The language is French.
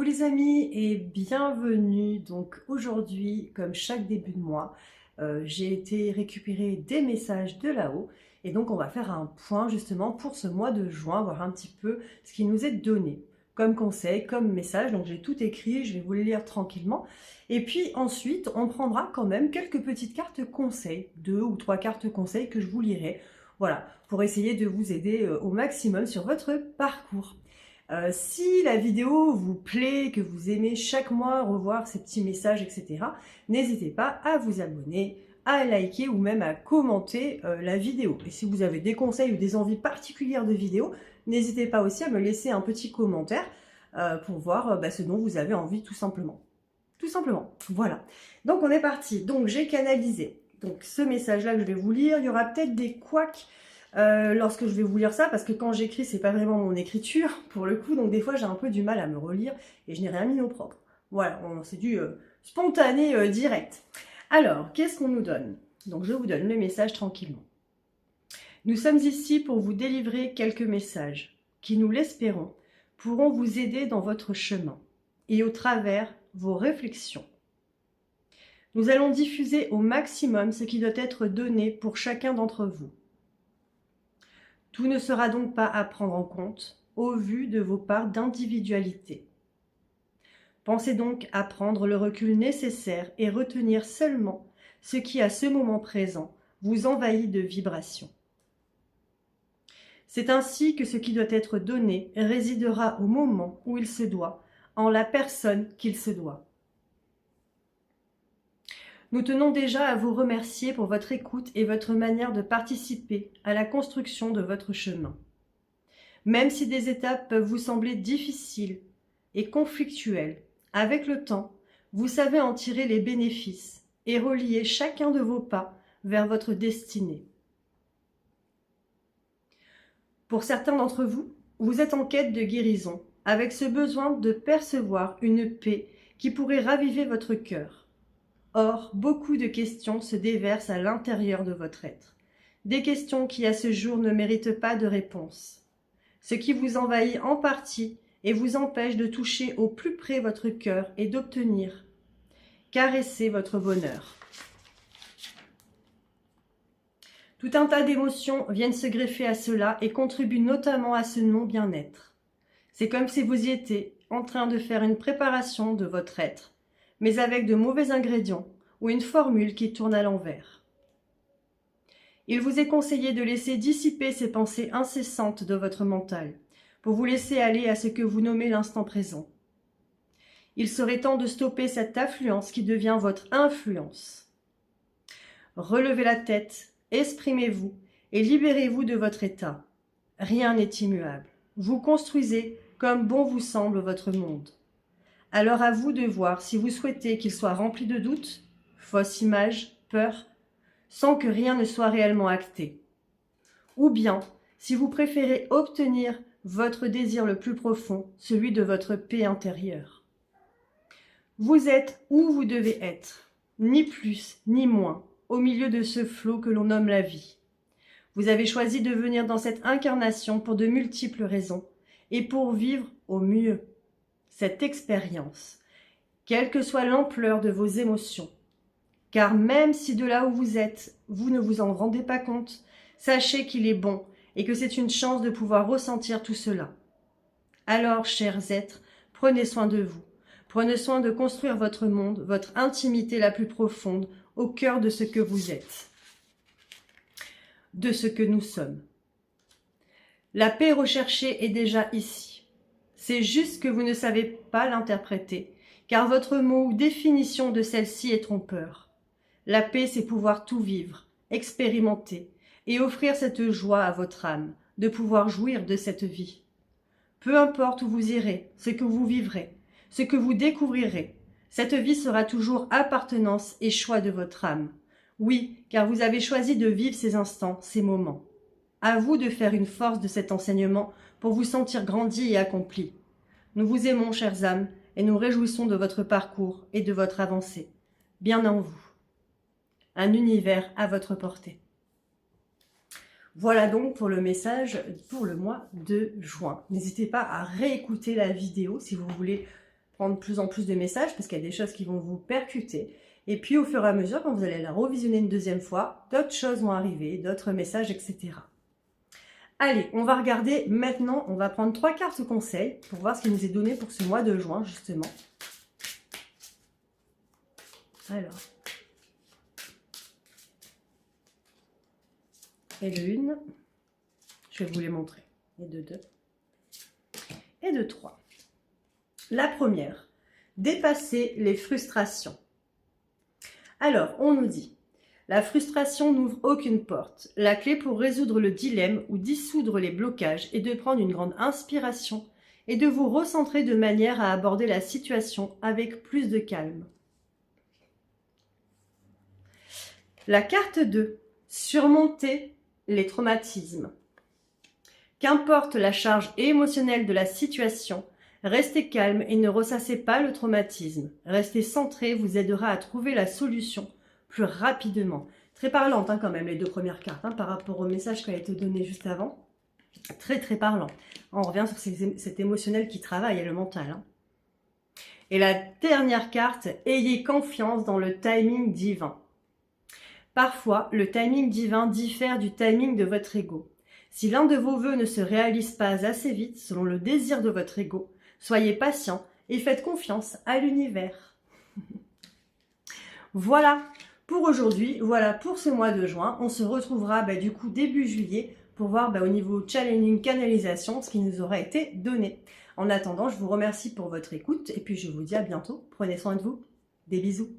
les amis et bienvenue. Donc aujourd'hui, comme chaque début de mois, j'ai été récupérer des messages de là-haut et donc on va faire un point justement pour ce mois de juin, voir un petit peu ce qui nous est donné comme conseil, comme message. Donc j'ai tout écrit, je vais vous les lire tranquillement et puis ensuite on prendra quand même quelques petites cartes conseils, 2 ou 3 cartes conseils que je vous lirai, voilà, pour essayer de vous aider au maximum sur votre parcours. Si la vidéo vous plaît, que vous aimez chaque mois revoir ces petits messages, etc., n'hésitez pas à vous abonner, à liker ou même à commenter la vidéo. Et si vous avez des conseils ou des envies particulières de vidéos, n'hésitez pas aussi à me laisser un petit commentaire pour voir ce dont vous avez envie tout simplement. Tout simplement, voilà. Donc on est parti. Donc j'ai canalisé. Donc ce message-là que je vais vous lire, il y aura peut-être des couacs lorsque je vais vous lire ça, parce que quand j'écris, c'est pas vraiment mon écriture, pour le coup, donc des fois j'ai un peu du mal à me relire, et je n'ai rien mis au propre. Voilà, c'est du spontané direct. Alors, qu'est-ce qu'on nous donne? Donc je vous donne le message tranquillement. Nous sommes ici pour vous délivrer quelques messages, qui, nous l'espérons, pourront vous aider dans votre chemin, et au travers vos réflexions. Nous allons diffuser au maximum ce qui doit être donné pour chacun d'entre vous. Tout ne sera donc pas à prendre en compte au vu de vos parts d'individualité. Pensez donc à prendre le recul nécessaire et retenir seulement ce qui, à ce moment présent, vous envahit de vibrations. C'est ainsi que ce qui doit être donné résidera au moment où il se doit, en la personne qu'il se doit. Nous tenons déjà à vous remercier pour votre écoute et votre manière de participer à la construction de votre chemin. Même si des étapes peuvent vous sembler difficiles et conflictuelles, avec le temps, vous savez en tirer les bénéfices et relier chacun de vos pas vers votre destinée. Pour certains d'entre vous, vous êtes en quête de guérison, avec ce besoin de percevoir une paix qui pourrait raviver votre cœur. Or, beaucoup de questions se déversent à l'intérieur de votre être. Des questions qui, à ce jour, ne méritent pas de réponse. Ce qui vous envahit en partie et vous empêche de toucher au plus près votre cœur et d'obtenir, caresser votre bonheur. Tout un tas d'émotions viennent se greffer à cela et contribuent notamment à ce non-bien-être. C'est comme si vous y étiez en train de faire une préparation de votre être, mais avec de mauvais ingrédients ou une formule qui tourne à l'envers. Il vous est conseillé de laisser dissiper ces pensées incessantes de votre mental, pour vous laisser aller à ce que vous nommez l'instant présent. Il serait temps de stopper cette affluence qui devient votre influence. Relevez la tête, exprimez-vous et libérez-vous de votre état. Rien n'est immuable. Vous construisez comme bon vous semble votre monde. Alors à vous de voir si vous souhaitez qu'il soit rempli de doutes, fausses images, peurs, sans que rien ne soit réellement acté. Ou bien, si vous préférez obtenir votre désir le plus profond, celui de votre paix intérieure. Vous êtes où vous devez être, ni plus ni moins, au milieu de ce flot que l'on nomme la vie. Vous avez choisi de venir dans cette incarnation pour de multiples raisons, et pour vivre au mieux cette expérience, quelle que soit l'ampleur de vos émotions. Car même si de là où vous êtes, vous ne vous en rendez pas compte, sachez qu'il est bon et que c'est une chance de pouvoir ressentir tout cela. Alors, chers êtres, prenez soin de vous. Prenez soin de construire votre monde, votre intimité la plus profonde, au cœur de ce que vous êtes, de ce que nous sommes. La paix recherchée est déjà ici. C'est juste que vous ne savez pas l'interpréter, car votre mot ou définition de celle-ci est trompeur. La paix, c'est pouvoir tout vivre, expérimenter et offrir cette joie à votre âme, de pouvoir jouir de cette vie. Peu importe où vous irez, ce que vous vivrez, ce que vous découvrirez, cette vie sera toujours appartenance et choix de votre âme. Oui, car vous avez choisi de vivre ces instants, ces moments. À vous de faire une force de cet enseignement pour vous sentir grandi et accompli. Nous vous aimons, chères âmes, et nous réjouissons de votre parcours et de votre avancée. Bien en vous. Un univers à votre portée. Voilà donc pour le message pour le mois de juin. N'hésitez pas à réécouter la vidéo si vous voulez prendre de plus en plus de messages parce qu'il y a des choses qui vont vous percuter. Et puis au fur et à mesure, quand vous allez la revisionner une deuxième fois, d'autres choses vont arriver, d'autres messages, etc. Allez, on va regarder maintenant, on va prendre 3 cartes conseils pour voir ce qui nous est donné pour ce mois de juin, justement. Alors. Et de 1, je vais vous les montrer. Et de 2. Et de 3. La première, dépasser les frustrations. Alors, on nous dit, la frustration n'ouvre aucune porte. La clé pour résoudre le dilemme ou dissoudre les blocages est de prendre une grande inspiration et de vous recentrer de manière à aborder la situation avec plus de calme. La carte 2, surmonter les traumatismes. Qu'importe la charge émotionnelle de la situation, restez calme et ne ressassez pas le traumatisme. Rester centré vous aidera à trouver la solution plus rapidement. Très parlante quand même les 2 premières cartes par rapport au message qui a été donné juste avant. Très très parlant. On revient sur cet émotionnel qui travaille et le mental. Et la dernière carte, ayez confiance dans le timing divin. Parfois, le timing divin diffère du timing de votre ego. Si l'un de vos vœux ne se réalise pas assez vite selon le désir de votre ego, soyez patient et faites confiance à l'univers. Voilà pour aujourd'hui, voilà pour ce mois de juin. On se retrouvera du coup début juillet pour voir au niveau challenging canalisation ce qui nous aura été donné. En attendant, je vous remercie pour votre écoute et puis je vous dis à bientôt. Prenez soin de vous. Des bisous.